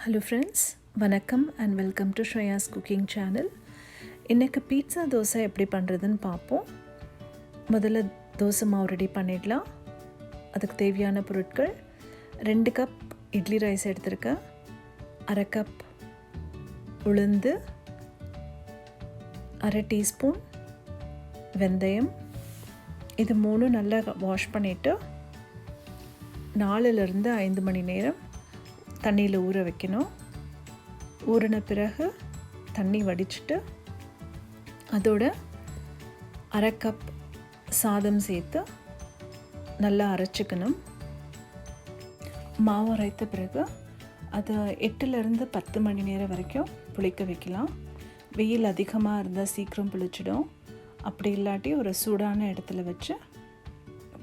Hello friends, வணக்கம் and welcome to SHREYAS cooking channel. இன்னைக்கு pizza dosa எப்படி பண்ணுறதுன்னு பார்ப்போம். முதல்ல தோசை மாவு ரெடி பண்ணிடலாம். அதுக்கு தேவையான பொருட்கள் 2 கப் இட்லி ரைஸ் எடுத்திருக்கேன், 1/2 கப் உளுந்து, 1/2 டீஸ்பூன் வெந்தயம். இது 3 நல்லா வாஷ் பண்ணிவிட்டு 4லிருந்து 5 மணி நேரம் தண்ணியில் ஊற வைக்கணும். ஊறின பிறகு தண்ணி வடிச்சிட்டு அதோட 1/2 கப் சாதம் சேர்த்து நல்லா அரைச்சிக்கணும். மாவு அரைத்த பிறகு அதை 8லிருந்து 10 மணி நேரம் வரைக்கும் புளிக்க வைக்கலாம். வெயில் அதிகமாக இருந்தால் சீக்கிரம் புளிச்சிடும். அப்படி இல்லாட்டி ஒரு சூடான இடத்துல வச்சு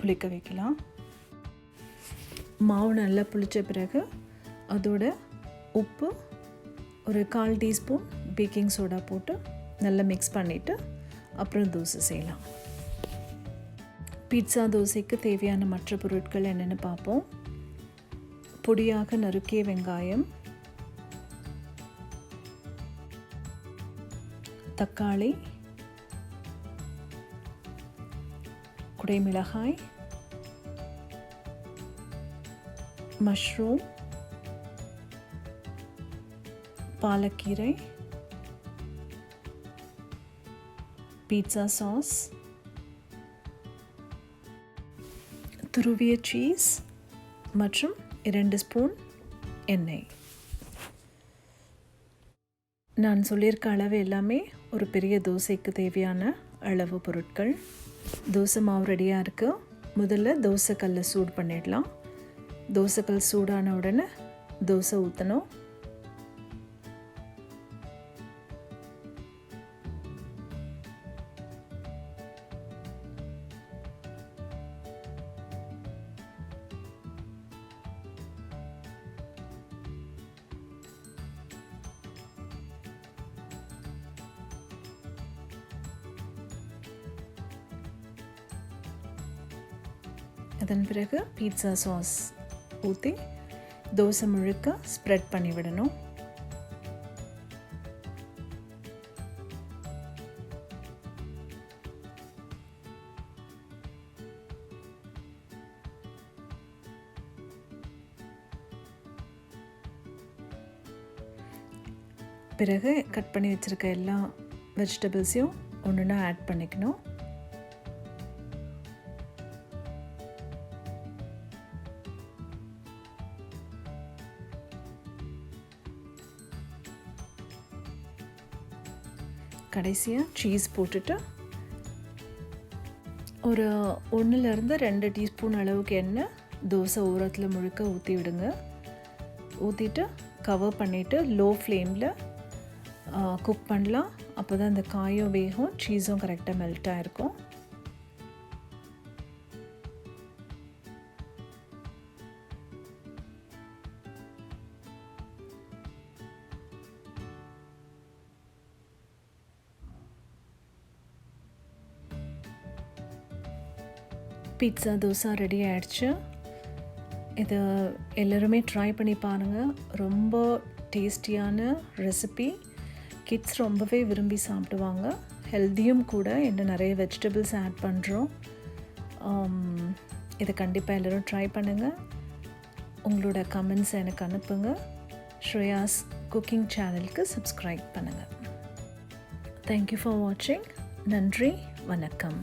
புளிக்க வைக்கலாம். மாவு நல்லா புளித்த பிறகு அதோட உப்பு, ஒரு 1/4 டீஸ்பூன் பேக்கிங் சோடா போட்டு நல்லா மிக்ஸ் பண்ணிவிட்டு அப்புறம் தோசை செய்யலாம். பீட்சா தோசைக்கு தேவையான மற்ற பொருட்கள் என்னென்னு பார்ப்போம். பொடியாக நறுக்கிய வெங்காயம், தக்காளி, குடைமிளகாய், மஷ்ரூம், பாலக்கீரை, பீட்சா சாஸ், துருவிய சீஸ் மற்றும் 2 ஸ்பூன் எண்ணெய். நான் சொல்லியிருக்க அளவு எல்லாமே ஒரு பெரிய தோசைக்கு தேவையான அளவு பொருட்கள். தோசை மாவு ரெடியாக இருக்குது. முதல்ல தோசைக்கல்லை சூடு பண்ணிடலாம். தோசைக்கல் சூடான உடனே தோசை ஊற்றணும். அதன் பிறகு பீட்சா சாஸ் ஊற்றி தோசை முழுக்க ஸ்ப்ரெட் பண்ணி விடணும். பிறகு கட் பண்ணி வச்சுருக்க எல்லா வெஜிடபிள்ஸையும் ஒன்றுனா ஆட் பண்ணிக்கணும். கடைசியாக சீஸ் போட்டுட்டு ஒரு 1லிருந்து 2 டீஸ்பூன் அளவுக்கு எண்ணெய் தோசை ஓரத்தில் முழுக்க ஊற்றி விடுங்க. ஊற்றிட்டு கவர் பண்ணிவிட்டு லோ ஃப்ளேமில் குக் பண்ணலாம். அப்போ தான் அந்த காயும் வேகும், சீஸும் கரெக்டாக மெல்ட் ஆகிருக்கும். பீட்சா தோசை ரெடி ஆகிடுச்சு. இதை எல்லோருமே ட்ரை பண்ணி பாருங்கள். ரொம்ப டேஸ்டியான ரெசிபி. கிட்ஸ் ரொம்பவே விரும்பி சாப்பிடுவாங்க. ஹெல்த்தியும் கூட. என்ன நிறைய வெஜிடபிள்ஸ் ஆட் பண்ணுறோம். இதை கண்டிப்பாக எல்லோரும் ட்ரை பண்ணுங்கள். உங்களோட கமெண்ட்ஸ் எனக்கு அனுப்புங்க. ஸ்ரேயாஸ் குக்கிங் சேனலுக்கு சப்ஸ்கிரைப் பண்ணுங்கள். தேங்க்யூ ஃபார் வாட்சிங். நன்றி, வணக்கம்.